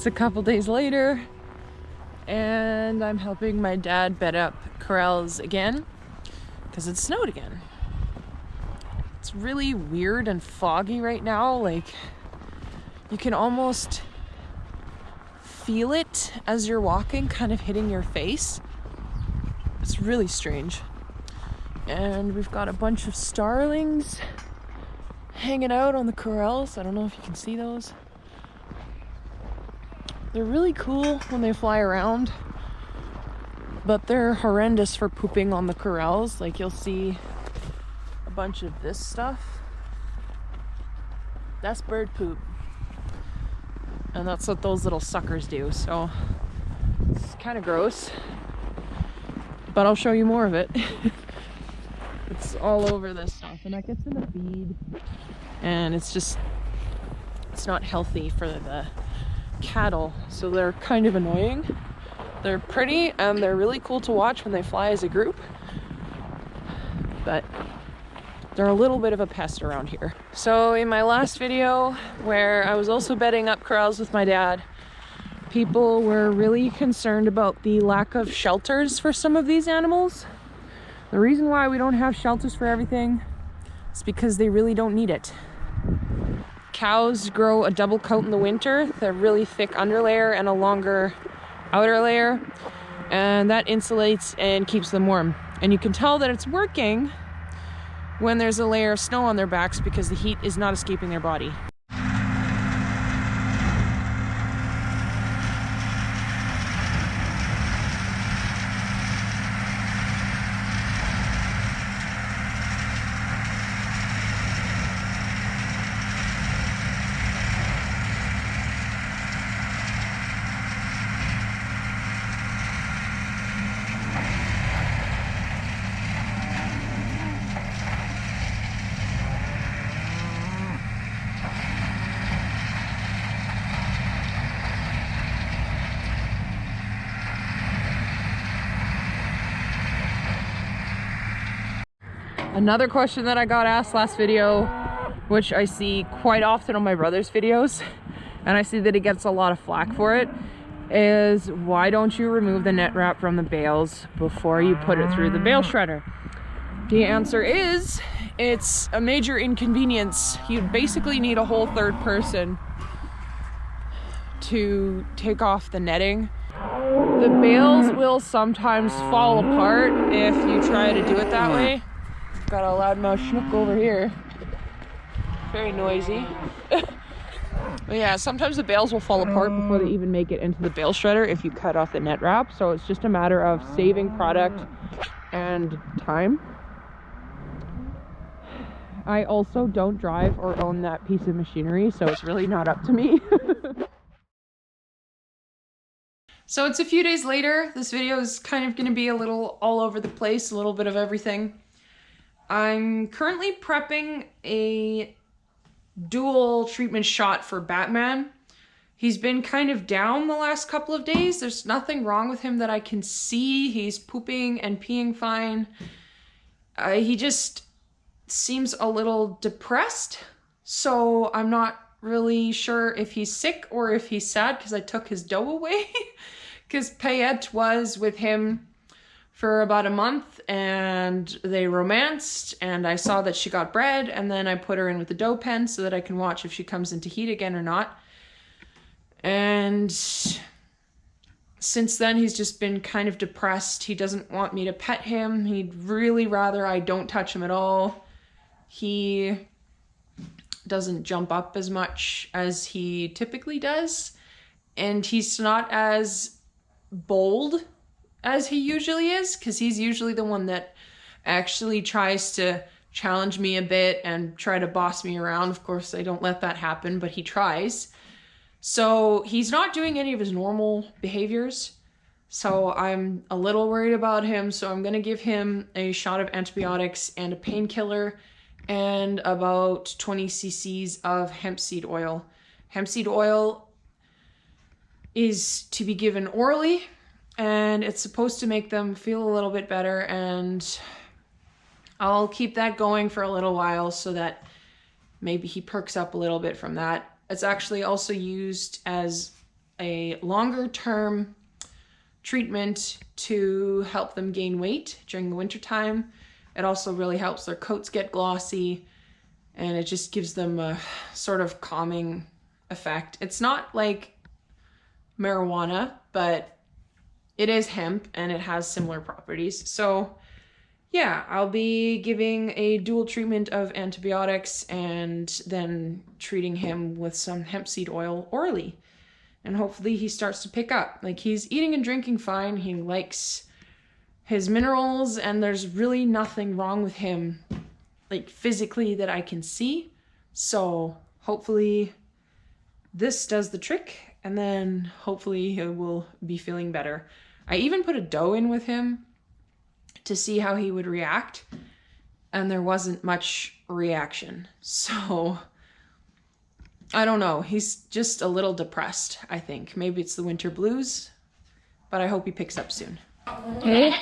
a couple days later, and I'm helping my dad bed up corrals again because it snowed again. It's really weird and foggy right now. Like, you can almost feel it as you're walking, kind of hitting your face. It's really strange. And we've got a bunch of starlings hanging out on the corrals. I don't know if you can see those. They're really cool when they fly around, but they're horrendous for pooping on the corrals. Like, you'll see a bunch of this stuff. That's bird poop. And that's what those little suckers do. So it's kind of gross, but I'll show you more of it. It's all over this stuff, and that gets in the feed, and it's not healthy for the cattle, so they're kind of annoying. They're pretty and they're really cool to watch when they fly as a group, but they're a little bit of a pest around here. So in my last video, where I was also bedding up corrals with my dad, people were really concerned about the lack of shelters for some of these animals. The reason why we don't have shelters for everything is because they really don't need it. Cows grow a double coat in the winter, the really thick underlayer and a longer outer layer, and that insulates and keeps them warm. And you can tell that it's working when there's a layer of snow on their backs because the heat is not escaping their body. Another question that I got asked last video, which I see quite often on my brother's videos, and I see that he gets a lot of flack for it, is why don't you remove the net wrap from the bales before you put it through the bale shredder? The answer is, it's a major inconvenience. You basically need a whole third person to take off the netting. The bales will sometimes fall apart if you try to do it that way. Got a loudmouth schnook over here. Very noisy. But yeah, sometimes the bales will fall apart before they even make it into the bale shredder if you cut off the net wrap. So it's just a matter of saving product and time. I also don't drive or own that piece of machinery, so it's really not up to me. So it's a few days later. This video is kind of going to be a little all over the place, a little bit of everything. I'm currently prepping a dual treatment shot for Batman. He's been kind of down the last couple of days. There's nothing wrong with him that I can see. He's pooping and peeing fine. He just seems a little depressed. So I'm not really sure if he's sick or if he's sad because I took his dough away. Because Payette was with him for about a month and they romanced, and I saw that she got bred, and then I put her in with the doe pen so that I can watch if she comes into heat again or not. And since then he's just been kind of depressed. He doesn't want me to pet him. He'd really rather I don't touch him at all. He doesn't jump up as much as he typically does, and he's not as bold as he usually is, because he's usually the one that actually tries to challenge me a bit and try to boss me around. Of course, I don't let that happen, but he tries. So he's not doing any of his normal behaviors. So I'm a little worried about him. So I'm going to give him a shot of antibiotics and a painkiller and about 20 cc's of hemp seed oil. Hemp seed oil is to be given orally, and it's supposed to make them feel a little bit better, and I'll keep that going for a little while so that maybe he perks up a little bit from that. It's actually also used as a longer term treatment to help them gain weight during the winter time. It also really helps their coats get glossy, and it just gives them a sort of calming effect. It's not like marijuana, but it is hemp and it has similar properties. So yeah, I'll be giving a dual treatment of antibiotics and then treating him with some hemp seed oil orally. And hopefully he starts to pick up. Like, he's eating and drinking fine. He likes his minerals, and there's really nothing wrong with him, like physically, that I can see. So hopefully this does the trick, and then hopefully he will be feeling better. I even put a doe in with him to see how he would react, and there wasn't much reaction. So I don't know. He's just a little depressed, I think. Maybe it's the winter blues, but I hope he picks up soon. Hey,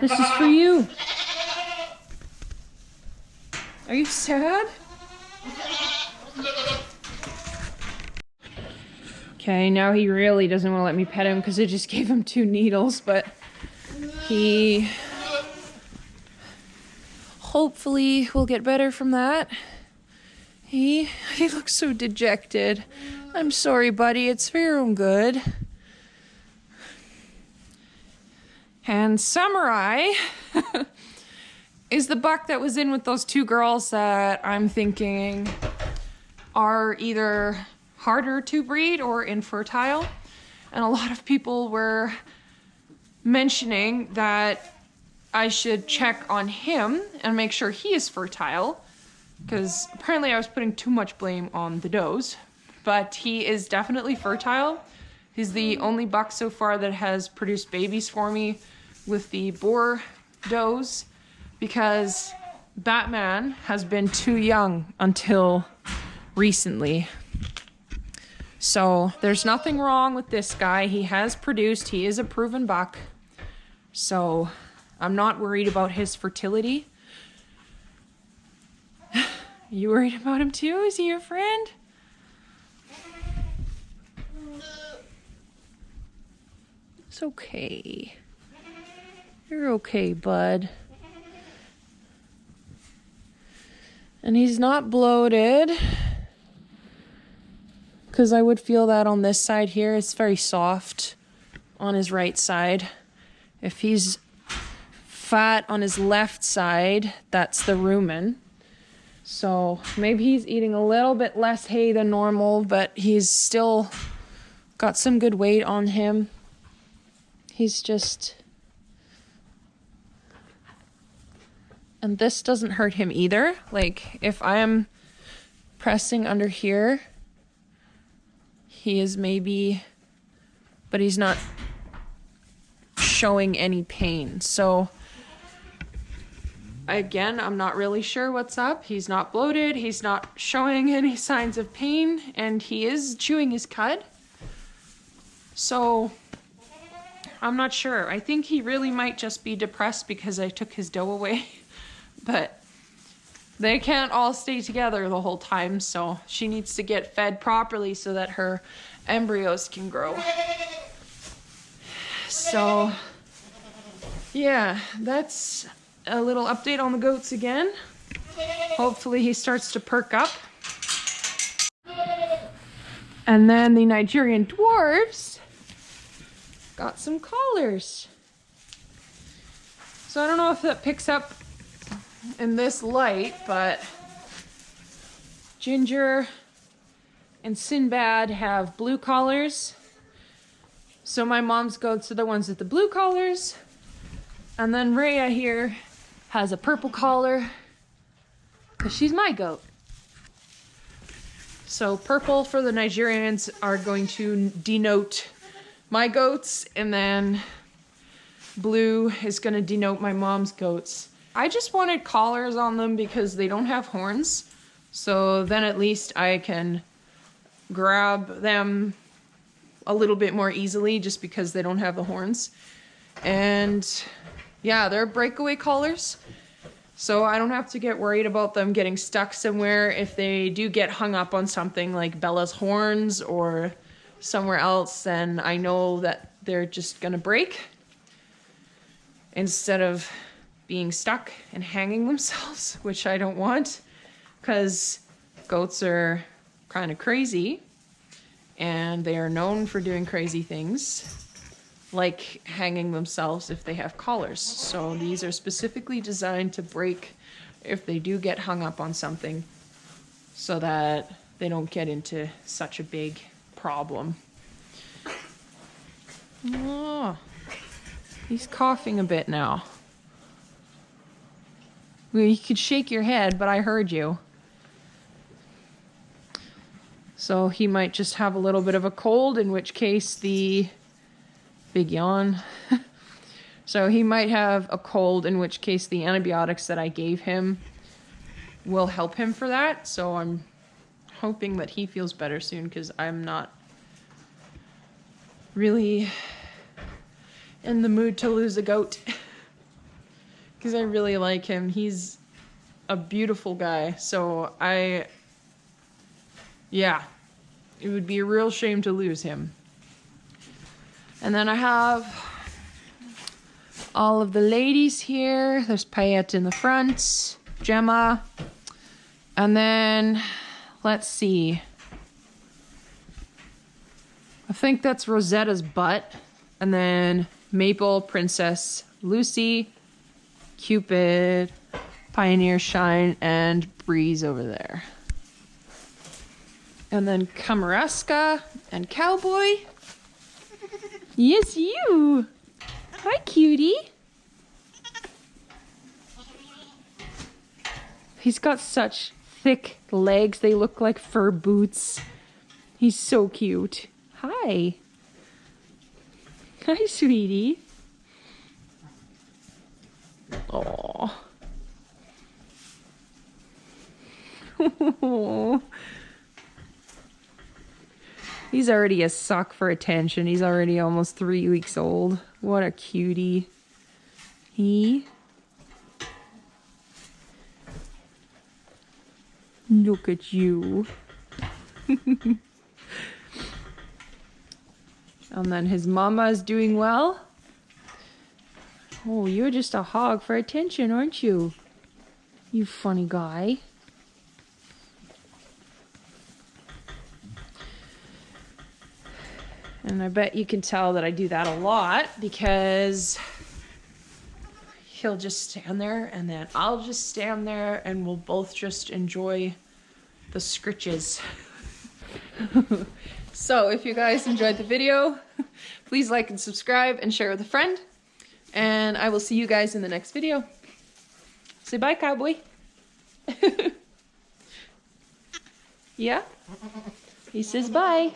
this is for you. Are you sad? Okay, now he really doesn't want to let me pet him because I just gave him 2 needles, but he hopefully will get better from that. He looks so dejected. I'm sorry, buddy. It's for your own good. And Samurai is the buck that was in with those 2 girls that I'm thinking are either harder to breed or infertile. And a lot of people were mentioning that I should check on him and make sure he is fertile, because apparently I was putting too much blame on the does, but he is definitely fertile. He's the only buck so far that has produced babies for me with the boar does, because Batman has been too young until recently. So there's nothing wrong with this guy. He has produced, he is a proven buck. So I'm not worried about his fertility. You worried about him too? Is he your friend? It's okay. You're okay, bud. And he's not bloated, because I would feel that on this side here. It's very soft on his right side. If he's fat on his left side, that's the rumen. So maybe he's eating a little bit less hay than normal, but he's still got some good weight on him. He's just... And this doesn't hurt him either. Like, if I am pressing under here, he is maybe... But he's not showing any pain. So again, I'm not really sure what's up. He's not bloated, he's not showing any signs of pain, and he is chewing his cud. So I'm not sure. I think he really might just be depressed because I took his doe away. But they can't all stay together the whole time, so she needs to get fed properly so that her embryos can grow. So yeah, that's a little update on the goats again. Hopefully he starts to perk up. And then the Nigerian dwarves got some collars. So I don't know if that picks up in this light, but Ginger and Sinbad have blue collars. So my mom's goats are the ones with the blue collars. And then Rhea here has a purple collar because she's my goat. So purple for the Nigerians are going to denote my goats, and then blue is going to denote my mom's goats. I just wanted collars on them because they don't have horns. So then at least I can grab them a little bit more easily just because they don't have the horns. And yeah, they're breakaway collars. So I don't have to get worried about them getting stuck somewhere if they do get hung up on something like Bella's horns or somewhere else, then I know that they're just gonna break instead of being stuck and hanging themselves, which I don't want, because goats are kind of crazy and they are known for doing crazy things like hanging themselves if they have collars. So these are specifically designed to break if they do get hung up on something, so that they don't get into such a big problem. Oh, he's coughing a bit now. Well, you could shake your head, but I heard you. So he might just have a little bit of a cold, in which case the big yawn. So he might have a cold, in which case the antibiotics that I gave him will help him for that. So I'm hoping that he feels better soon, because I'm not really in the mood to lose a goat. Because I really like him. He's a beautiful guy. So yeah, it would be a real shame to lose him. And then I have all of the ladies here. There's Payette in the front, Gemma, and then let's see. I think that's Rosetta's butt, and then Maple, Princess, Lucy, Cupid, Pioneer, Shine, and Breeze over there. And then Camaresca and Cowboy. Yes, you. Hi, cutie. He's got such thick legs. They look like fur boots. He's so cute. Hi. Hi, sweetie. Aww. He's already a suck for attention. He's already almost 3 weeks old. What a cutie. Look at you. And then his mama is doing well. Oh, you're just a hog for attention, aren't you? You funny guy. And I bet you can tell that I do that a lot, because he'll just stand there and then I'll just stand there and we'll both just enjoy the scritches. So if you guys enjoyed the video, please like and subscribe and share with a friend. And I will see you guys in the next video. Say bye, Cowboy. Yeah? He says bye.